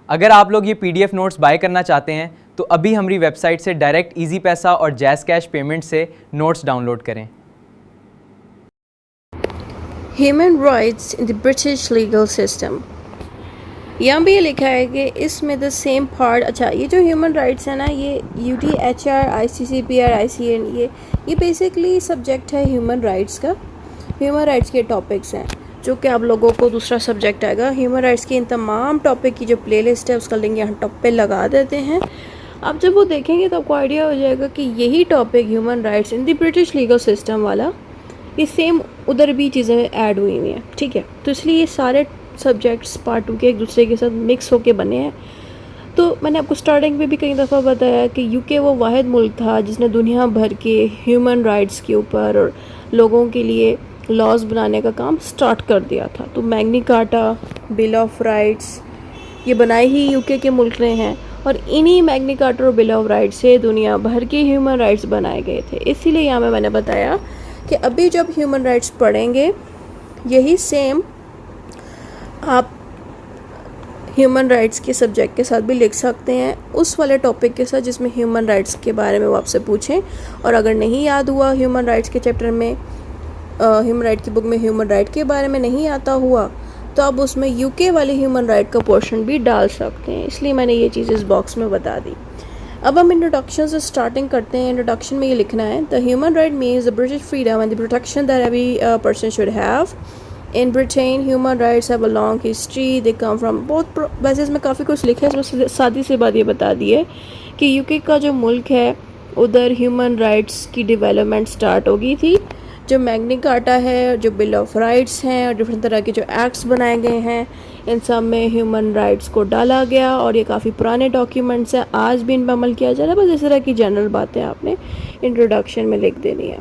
अगर आप लोग ये PDF नोट्स बाय करना चाहते हैं तो अभी हमारी वेबसाइट से डायरेक्ट इजी पैसा और जैज़ कैश पेमेंट से नोट्स डाउनलोड करें। Human rights in the British legal system. यहाँ भी ये लिखा है कि इसमें द सेम पार्ट। अच्छा, ये जो ह्यूमन राइट्स है ना, ये UTHR, ICCPR, ICN, ये बेसिकली सब्जेक्ट है ह्यूमन राइट्स का। ह्यूमन राइट्स के टॉपिक्स हैं जो कि आप लोगों को दूसरा सब्जेक्ट आएगा। ह्यूमन राइट्स की इन तमाम टॉपिक की जो प्लेलिस्ट है उसका लिंक यहाँ टॉप पे लगा देते हैं। आप जब वो देखेंगे तो आपको आइडिया हो जाएगा कि यही topic human rights in the British legal system वाला, ये सेम उधर भी चीज़ें ऐड हुई हुई हैं। ठीक है, तो इसलिए ये सारे सब्जेक्ट्स पार्ट 2 के एक दूसरे के साथ मिक्स होके बने हैं। तो मैंने आपको स्टार्टिंग में भी कई दफ़ा बताया कि UK वो वाहिद मुल्क था जिसने दुनिया भर के ह्यूमन राइट्स के ऊपर और लोगों के लिए लॉज बनाने का काम स्टार्ट कर दिया था। तो Magna carta, bill of rights, ये बनाए ही UK के मुल्क ने हैं और इन्हीं मैग्ना कार्टा और बिल ऑफ राइट्स से दुनिया भर के ह्यूमन राइट्स बनाए गए थे। इसीलिए यहाँ में मैंने बताया कि अभी जब ह्यूमन राइट्स पढ़ेंगे यही सेम आप ह्यूमन राइट्स के सब्जेक्ट के साथ भी लिख सकते हैं, उस वाले टॉपिक के साथ जिसमें ह्यूमन राइट्स के बारे में वो आपसे पूछें। और अगर नहीं याद हुआ ह्यूमन राइट्स के चैप्टर में, ह्यूमन राइट की बुक में ह्यूमन राइट के बारे में नहीं आता हुआ तो आप उसमें UK वाले ह्यूमन राइट का पोर्शन भी डाल सकते हैं। इसलिए मैंने ये चीज़ इस बॉक्स में बता दी। अब हम इंट्रोडक्शन से स्टार्टिंग करते हैं। इंट्रोडक्शन में ये लिखना है, the human right means the British freedom and the protection that every person should have. In Britain human rights have a long history, they come from बहुत, वैसे इसमें काफ़ी कुछ लिखा है, इसमें सादी सी बात ये बता दी है कि UK का जो मुल्क है उधर ह्यूमन राइट्स की डेवलपमेंट स्टार्ट हो गई थी। जो मैग्ना कार्टा है, जो बिल ऑफ राइट्स हैं और डिफरेंट तरह के जो एक्ट्स बनाए गए हैं, इन सब में ह्यूमन राइट्स को डाला गया और ये काफ़ी पुराने डॉक्यूमेंट्स हैं, आज भी इन पर अमल किया जा रहा है। बस इस तरह की जनरल बातें आपने इंट्रोडक्शन में लिख देनी है।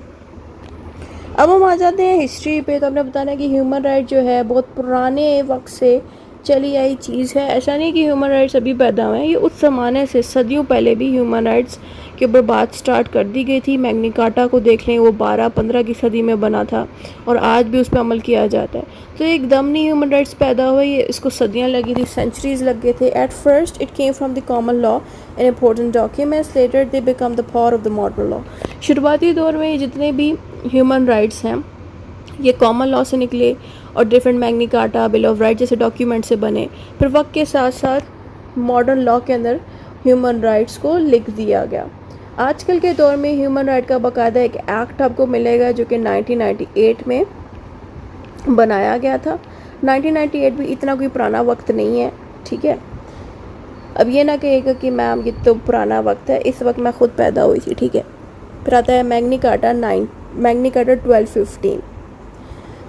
अब हम आ जाते हैं हिस्ट्री पे। तो हमने बताना है कि ह्यूमन राइट जो है बहुत पुराने वक्त से चली आई चीज़ है। ऐसा नहीं कि ह्यूमन राइट्स अभी पैदा हुए हैं, ये उस ज़माने से सदियों पहले भी ह्यूमन राइट्स के ऊपर बात स्टार्ट कर दी गई थी। मैग्ना कार्टा को देख लें, वो 12-15 की सदी में बना था और आज भी उस पर अमल किया जाता है। तो एकदम नहीं ह्यूमन राइट्स पैदा हुए, ये इसको सदियाँ लगी थी, सेंचुरीज लग गए थे। At first it came from the common law and important documents, later they become the power of the modern law. शुरुआती दौर में जितने भी ह्यूमन राइट्स हैं ये कॉमन लॉ से निकले और different Magna carta, bill of right जैसे डॉक्यूमेंट से बने। फिर वक्त के साथ साथ मॉडर्न लॉ के अंदर ह्यूमन राइट्स को लिख दिया गया। आजकल के दौर में ह्यूमन राइट का बाकायदा एक एक्ट आपको मिलेगा जो कि 1998 में बनाया गया था। 1998 भी इतना कोई पुराना वक्त नहीं है, ठीक है। अब ये ना कहेगा कि मैम ये तो पुराना वक्त है, इस वक्त मैं खुद पैदा हुई थी, ठीक है। फिर आता है मैग्ना कार्टा 1215।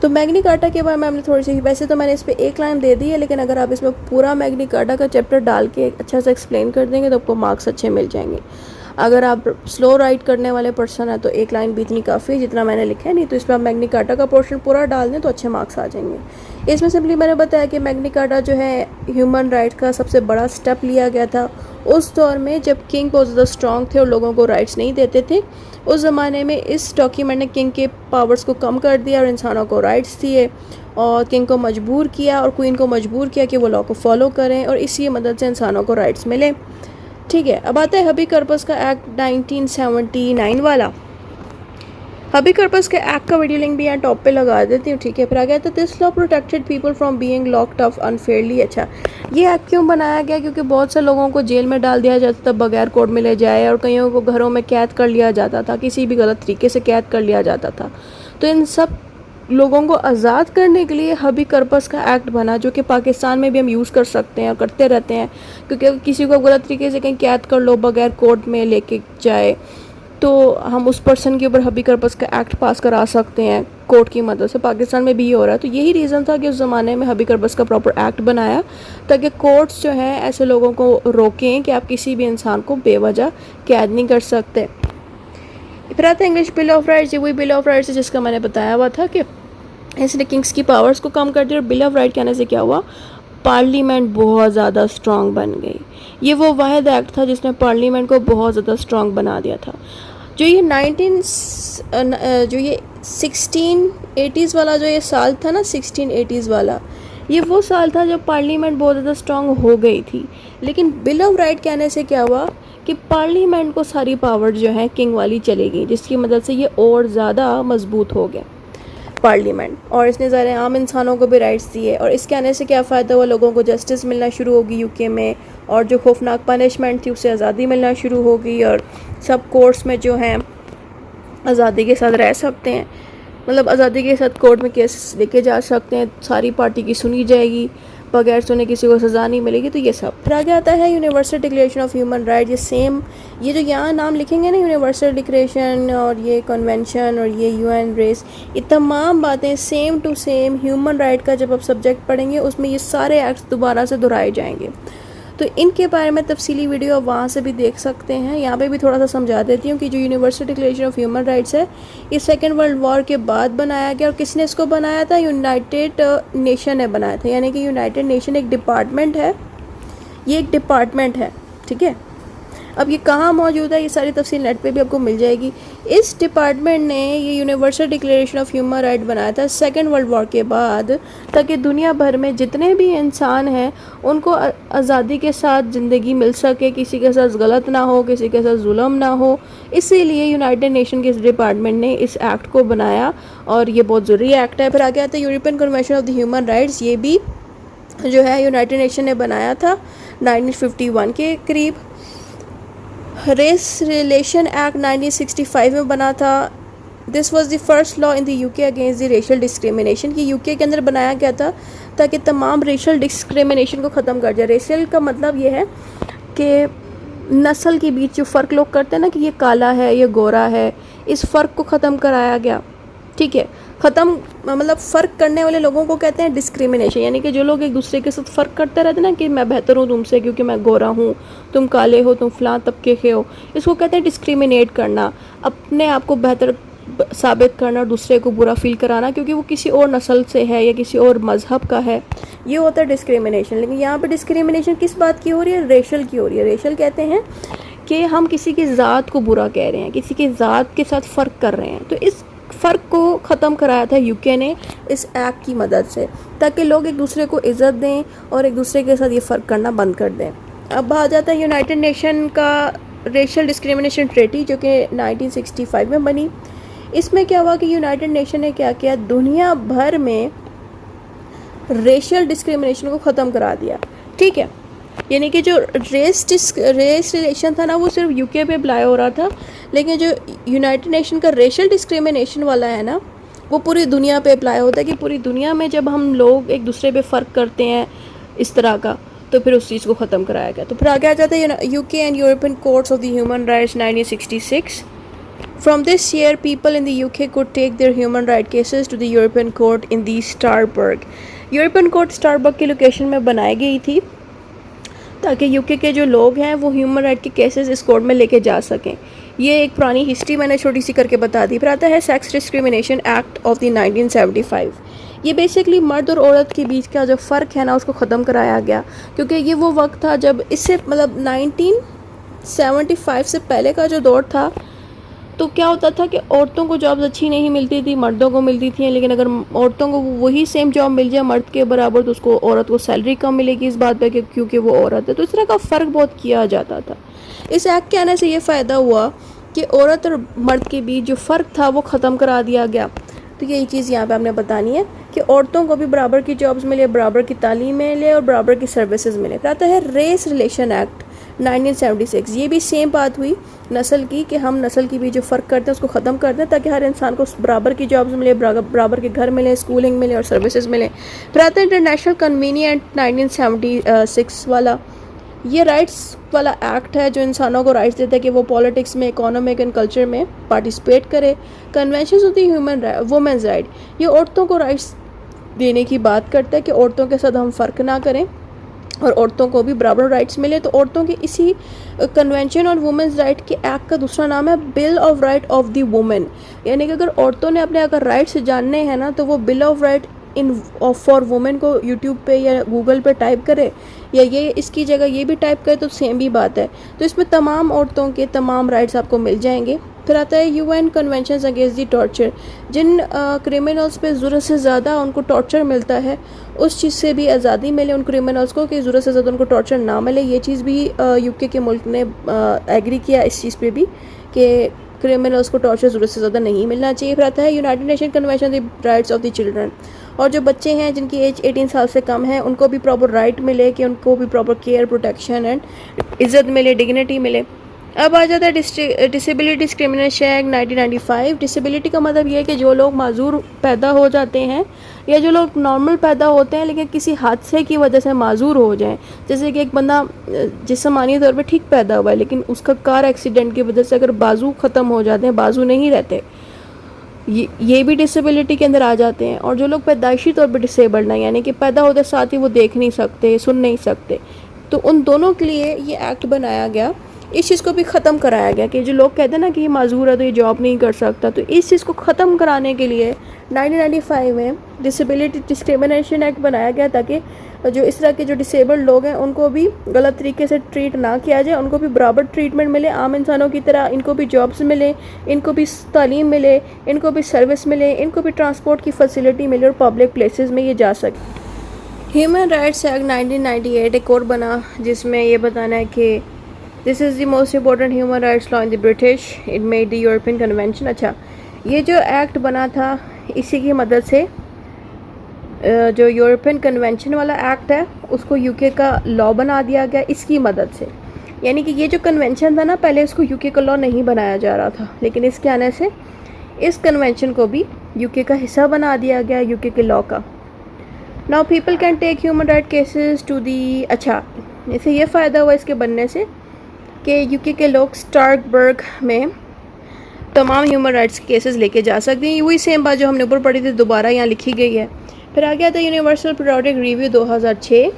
तो मैग्ना कार्टा के बारे में हमने थोड़ी सी, वैसे तो मैंने इस पर एक लाइन दे दी है, लेकिन अगर आप इसमें पूरा मैग्ना कार्टा का चैप्टर डाल के अच्छा से एक्सप्लेन कर देंगे तो आपको मार्क्स अच्छे मिल जाएंगे। अगर आप स्लो राइट करने वाले पर्सन हैं तो एक लाइन भी इतनी काफ़ी है जितना मैंने लिखा है, नहीं तो इस पर आप मैग्ना कार्टा का पोर्शन पूरा डाल दें तो अच्छे मार्क्स आ जाएंगे। इसमें सिंपली मैंने बताया कि मैग्ना कार्टा जो है ह्यूमन राइट का सबसे बड़ा स्टेप लिया गया था उस दौर में जब किंग बहुत ज़्यादा स्ट्रॉन्ग थे और लोगों को राइट्स नहीं देते थे। उस ज़माने में इस डॉक्यूमेंट ने किंग के पावर्स को कम कर दिया और इंसानों को राइट्स दिए और किंग को मजबूर किया और क्वीन को मजबूर किया कि वो लॉ को फॉलो करें और इसी मदद से इंसानों को राइट्स मिले, ठीक है। अब आता है हबी कर्पस का एक्ट 1979 वाला। हबी कर्पस के एक्ट का वीडियो लिंक भी यहाँ टॉप पे लगा देती हूँ, ठीक है। फिर आ गया था this law protected people from being locked up unfairly. अच्छा, ये एक्ट क्यों बनाया गया? क्योंकि बहुत से लोगों को जेल में डाल दिया जाता था बगैर कोर्ट मिले जाए और कईयों को घरों में कैद कर लिया जाता था, किसी भी गलत तरीके से कैद कर लिया जाता था। तो इन सब लोगों को आज़ाद करने के लिए हबी कर्पस का एक्ट बना, जो कि पाकिस्तान में भी हम यूज़ कर सकते हैं और करते रहते हैं। क्योंकि अगर किसी को गलत तरीके से कहीं कैद कर लो बगैर कोर्ट में लेके जाए तो हम उस पर्सन के ऊपर हबी कर्पस का एक्ट पास करा सकते हैं कोर्ट की मदद से। पाकिस्तान में भी ये हो रहा है। तो यही रीज़न था कि उस ज़माने में हबी कर्पस का प्रॉपर एक्ट बनाया ताकि कोर्ट्स जो हैं ऐसे लोगों को रोकें कि आप किसी भी इंसान को बेवजह कैद नहीं कर सकते। फिर आता है इंग्लिश बिल ऑफ राइट्स। ये वही बिल ऑफ राइट्स है जिसका मैंने बताया हुआ था कि इसने किंग्स की पावर्स को कम कर दिया। और बिल ऑफ राइट कहने से क्या हुआ, पार्लियामेंट बहुत ज़्यादा स्ट्रॉन्ग बन गई। ये वो वाहिद एक्ट था जिसने पार्लियामेंट को बहुत ज़्यादा स्ट्रॉन्ग बना दिया था। जो ये 1680s वाला जो ये साल था ना, 1680s वाला, ये वो साल था जब पार्लियामेंट बहुत ज़्यादा स्ट्रांग हो गई थी। लेकिन बिल ऑफ राइट कहने से क्या हुआ कि पार्लियामेंट को सारी पावर जो है किंग वाली चली गई, जिसकी मदद से ये और ज़्यादा मजबूत हो गया पार्लियामेंट, और इसने ज़्यादा आम इंसानों को भी राइट्स दिए। और इसके आने से क्या फ़ायदा हुआ, लोगों को जस्टिस मिलना शुरू होगी यूके में, और जो खौफनाक पनिशमेंट थी उससे आज़ादी मिलना शुरू होगी, और सब कोर्ट्स में जो हैं आज़ादी के साथ रह सकते हैं, मतलब आज़ादी के साथ कोर्ट में केस लेके जा सकते हैं, सारी पार्टी की सुनी जाएगी, बगैर सुने किसी को सज़ा नहीं मिलेगी। तो ये सब फिर आगे आता है universal declaration of human right. ये सेम, ये जो यहाँ नाम लिखेंगे ना, यूनिवर्सल डिक्लेरेशन और ये कन्वेंशन और ये यूएन रेस, ये तमाम बातें same to same human right का जब आप सब्जेक्ट पढ़ेंगे उसमें ये सारे एक्ट्स दोबारा से दोहराए जाएंगे। तो इनके बारे में तफसीली वीडियो आप वहाँ से भी देख सकते हैं। यहाँ पे भी थोड़ा सा समझा देती हूँ कि जो universal declaration of human rights है, ये सेकेंड वर्ल्ड वॉर के बाद बनाया गया। और किसने इसको बनाया था, यूनाइटेड नेशन ने बनाया था, यानी कि यूनाइटेड नेशन एक डिपार्टमेंट है, ये एक डिपार्टमेंट है, ठीक है। अब ये कहाँ मौजूद है, ये सारी तफसील नेट पे भी आपको मिल जाएगी। इस डिपार्टमेंट ने ये universal declaration of human right बनाया था सेकेंड वर्ल्ड वॉर के बाद, ताकि दुनिया भर में जितने भी इंसान हैं उनको आज़ादी के साथ ज़िंदगी मिल सके, किसी के साथ गलत ना हो, किसी के साथ जुल्म ना हो। इसीलिए यूनाइटेड नेशन के इस डिपार्टमेंट ने इस एक्ट को बनाया, और ये बहुत ज़रूरी एक्ट है। फिर आगे आता है European convention of the human rights. ये भी जो है यूनाइटेड नेशन ने बनाया था 1951 के करीब। रेस रिलेशन एक्ट 1965 में बना था। This was the first law in the UK against the racial discrimination, कि यूके के अंदर बनाया गया था ताकि तमाम रेशियल डिस्क्रिमिनेशन को ख़त्म कर जाए। रेशियल का मतलब ये है कि नस्ल के बीच जो फ़र्क लोग करते हैं ना, कि ये काला है ये गोरा है, इस फ़र्क को ख़त्म कराया गया, ठीक है। ख़त्म मतलब फ़र्क करने वाले लोगों को कहते हैं डिस्क्रिमिनेशन, यानी कि जो लोग एक दूसरे के साथ फ़र्क करते रहते हैं ना, कि मैं बेहतर हूँ तुमसे क्योंकि मैं गोरा हूँ, तुम काले हो, तुम फ़लाँ तबके के हो, इसको कहते हैं डिस्क्रिमिनेट करना, अपने आप को बेहतर साबित करना और दूसरे को बुरा फील कराना क्योंकि वो किसी और नस्ल से है या किसी और मज़हब का है, ये होता है डिस्क्रिमिनेशन। लेकिन यहाँ पर डिस्क्रिमिनेशन किस बात की हो रही है, रेशल की हो रही है। रेशल कहते हैं कि हम किसी की ज़ात को बुरा कह रहे हैं, किसी की ज़ात के साथ फ़र्क कर रहे हैं। तो इस फ़र्क को ख़त्म कराया था यूके ने इस एक्ट की मदद से, ताकि लोग एक दूसरे को इज़्ज़त दें और एक दूसरे के साथ ये फ़र्क करना बंद कर दें। अब आ जाता है यूनाइटेड नेशन का रेशियल डिस्क्रिमिनेशन ट्रीटी, जो कि 1965 में बनी। इसमें क्या हुआ कि यूनाइटेड नेशन ने क्या किया, दुनिया भर में रेशियल डिस्क्रिमिनेशन को ख़त्म करा दिया, ठीक है। यानी कि जो रेस रिलेशन था ना, वो सिर्फ यूके पे अप्लाई हो रहा था, लेकिन जो यूनाइटेड नेशन का रेशियल डिस्क्रिमिनेशन वाला है ना, वो पूरी दुनिया पे अप्लाई होता है। कि पूरी दुनिया में जब हम लोग एक दूसरे पे फ़र्क करते हैं इस तरह का, तो फिर उस चीज़ को ख़त्म कराया गया। तो फिर आगे आ जाता है UK and European courts of the human rights 1966। From this year, people in the UK could take their human right cases to the European Court in the Strasbourg. European court Strasbourg की location में बनाई गई थी ताकि UK के जो लोग हैं वो ह्यूमन राइट के केसेस इस कोर्ट में लेके जा सकें। ये एक पुरानी हिस्ट्री मैंने छोटी सी करके बता दी। फिर आता है sex discrimination act of the 1975। ये बेसिकली मर्द और औरत के बीच का जो फ़र्क है ना, उसको ख़त्म कराया गया, क्योंकि ये वो वक्त था जब इससे मतलब 1975 से पहले का जो दौर था, तो क्या होता था कि औरतों को जॉब्स अच्छी नहीं मिलती थी, मर्दों को मिलती थी। लेकिन अगर औरतों को वही सेम जॉब मिल जाए मर्द के बराबर, तो उसको औरत को सैलरी कम मिलेगी इस बात पे कि क्योंकि वो औरत है। तो इस तरह का फ़र्क बहुत किया जाता था। इस एक्ट के आने से ये फ़ायदा हुआ कि औरत और मर्द के बीच जो फ़र्क था वो ख़त्म करा दिया गया। तो यही चीज़ यहाँ पे आपने बतानी है कि औरतों को भी बराबर की जॉब्स मिले, बराबर की तालीम मिले और बराबर की सर्विसेज मिले। फिर आता है रेस रिलेशन एक्ट 1976। ये भी सेम बात हुई नस्ल की, कि हम नस्ल की भी जो फ़र्क करते हैं उसको ख़त्म कर दें ताकि हर इंसान को बराबर की जॉब्स मिले, बराबर के घर मिले, स्कूलिंग मिले और सर्विसेज मिले। फिर आता है इंटरनेशनल कन्वीनियंट 1976 वाला। ये राइट्स वाला एक्ट है जो इंसानों को राइट्स देता है कि वो पॉलिटिक्स में, इकोनॉमिक एंड कल्चर में पार्टिसिपेट करे। Convention of the human women's right, ये औरतों को राइट्स देने की बात करता है कि औरतों के साथ हम फ़र्क ना करें और औरतों को भी बराबर राइट्स मिले। तो औरतों के इसी कन्वेंशन ऑन वुमेन्स राइट के एक्ट का दूसरा नाम है bill of right of the women. यानी कि अगर औरतों ने अपने अगर राइट्स जानने हैं ना, तो वो bill of right in for women को यूट्यूब पे या गूगल पे टाइप करे, या ये इसकी जगह ये भी टाइप करे, तो सेम भी बात है। तो इसमें तमाम औरतों के तमाम राइट्स आपको मिल जाएंगे। फिर आता है UN conventions against the torture. जिन क्रिमिनल्स पे ज़रूरत से ज़्यादा उनको टॉर्चर मिलता है, उस चीज़ से भी आज़ादी मिले उन क्रिमिनल्स को कि ज़रूरत से ज़्यादा उनको टॉर्चर ना मिले। ये चीज़ भी UK के मुल्क ने एग्री किया इस चीज़ पे भी कि क्रिमिनल्स को टॉर्चर ज़रूरत से ज़्यादा नहीं मिलना चाहिए। फिर आता है United nation convention the rights of the children, और जो बच्चे हैं जिनकी एज 18 साल से कम है उनको भी प्रॉपर राइट मिले कि उनको भी प्रॉपर केयर, प्रोटेक्शन एंड इज़्ज़त मिले, डिग्निटी मिले। अब आ जाता है डिसेबिलिटी डिस्क्रिमिनेशन एक्ट 1995। डिसेबिलिटी का मतलब ये है कि जो लोग माजूर पैदा हो जाते हैं या जो लोग नॉर्मल पैदा होते हैं लेकिन किसी हादसे की वजह से माजूर हो जाएं, जैसे कि एक बंदा जिस्मानी तौर पे ठीक पैदा हुआ है लेकिन उसका कार एक्सीडेंट की वजह से अगर बाजू ख़त्म हो जाते हैं, बाजू नहीं रहते, ये भी डिसेबिलिटी के अंदर आ जाते हैं। और जो लोग पैदाइशी तौर पे डिसेबल्ड हैं, यानी कि पैदा होते साथ ही वो देख नहीं सकते, सुन नहीं सकते, तो उन दोनों के लिए ये एक्ट बनाया गया। इस चीज़ को भी ख़त्म कराया गया कि जो लोग कहते हैं ना कि ये माजूर है तो ये जॉब नहीं कर सकता, तो इस चीज़ को ख़त्म कराने के लिए 1995 में डिसेबिलिटी डिस्क्रिमिनेशन एक्ट बनाया गया ताकि जो इस तरह के जो डिसेबल्ड लोग हैं उनको भी गलत तरीके से ट्रीट ना किया जाए, उनको भी बराबर ट्रीटमेंट मिले आम इंसानों की तरह। इनको भी जॉब्स मिले, इनको भी तालीम मिले, इनको भी सर्विस मिले, इनको भी ट्रांसपोर्ट की फैसिलिटी मिले और पब्लिक प्लेसेस में ये जा सके। ह्यूमन राइट्स एक्ट 1998 एक और बना जिसमें ये बताना है कि this is the most important human rights law in the British, it made the European convention. अच्छा, ये जो एक्ट बना था इसी की मदद से जो यूरोपियन कन्वेंशन वाला एक्ट है उसको UK का लॉ बना दिया गया इसकी मदद से। यानी कि ये जो कन्वेंशन था ना, पहले इसको UK का लॉ नहीं बनाया जा रहा था, लेकिन इसके आने से इस कन्वेंशन को भी UK का हिस्सा बना दिया गया UK के लॉ का। Now people can take human right cases to the. अच्छा, इससे ये फ़ायदा हुआ इसके बनने से कि UK के लोग स्ट्रासबर्ग में तमाम ह्यूमन राइट्स केसेस लेके जा सकते हैं। वही सेम बात जो हमने ऊपर पढ़ी थी दोबारा यहाँ लिखी गई है। फिर आ गया था universal periodic review 2006।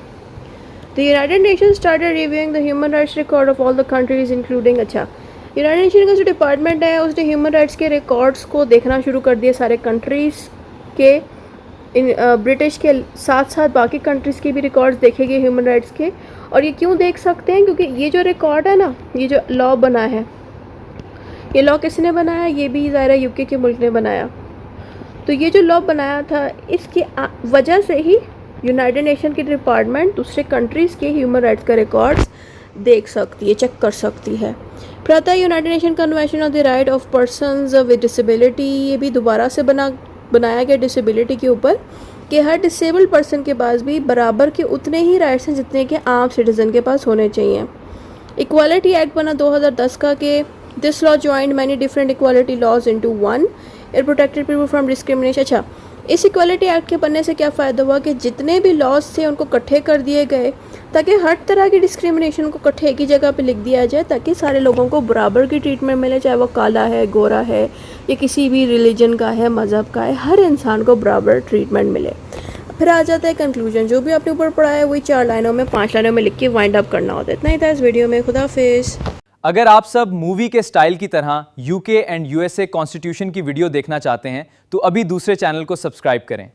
The United nation started reviewing the human rights record of all the countries including. अच्छा, यूनाइटेड नेशन का जो डिपार्टमेंट है उसने ह्यूमन राइट्स के रिकॉर्ड्स को देखना शुरू कर दिया सारे कंट्रीज़ के। ब्रिटिश के साथ साथ बाकी कंट्रीज़ के भी रिकॉर्ड्स देखे गए ह्यूमन राइट्स के। और ये क्यों देख सकते हैं? क्योंकि ये जो रिकॉर्ड है ना, ये जो लॉ बना है, ये लॉ किसने बनाया? ये भी ज़ाहिर है UK के मुल्क ने बनाया। तो ये जो लॉ बनाया था इसकी वजह से ही यूनाइटेड नेशन की डिपार्टमेंट दूसरे कंट्रीज़ के ह्यूमन राइट्स का रिकॉर्ड्स देख सकती है, चेक कर सकती है। फिर आता है United nation convention of the right of persons with disability. ये भी दोबारा से बनाया गया डिसेबिलिटी के ऊपर कि हर डिसेबल्ड पर्सन के पास भी बराबर के उतने ही राइट्स हैं जितने के आम सिटीज़न के पास होने चाहिए। इक्वालिटी एक्ट बना 2010 का कि this law joined many different equality laws into one, it protected people from discrimination. अच्छा, इस इक्वालिटी एक्ट के बनने से क्या फ़ायदा हुआ कि जितने भी लॉज थे उनको इकट्ठे कर दिए गए ताकि हर तरह की डिस्क्रिमिनेशन को इकट्ठे एक ही जगह पे लिख दिया जाए ताकि सारे लोगों को बराबर की ट्रीटमेंट मिले, चाहे वो काला है, गोरा है या किसी भी रिलीजन का है, मज़हब का है, हर इंसान को बराबर ट्रीटमेंट मिले। फिर आ जाता है कंक्लूजन। जो भी आपने ऊपर पढ़ा है वही 4 लाइनों में 5 लाइनों में लिख के वाइंड अप करना होता है। इतना ही था इस वीडियो में। खुदा हाफिज़। अगर आप सब मूवी के स्टाइल की तरह UK एंड USA कॉन्स्टिट्यूशन की वीडियो देखना चाहते हैं तो अभी दूसरे चैनल को सब्सक्राइब करें।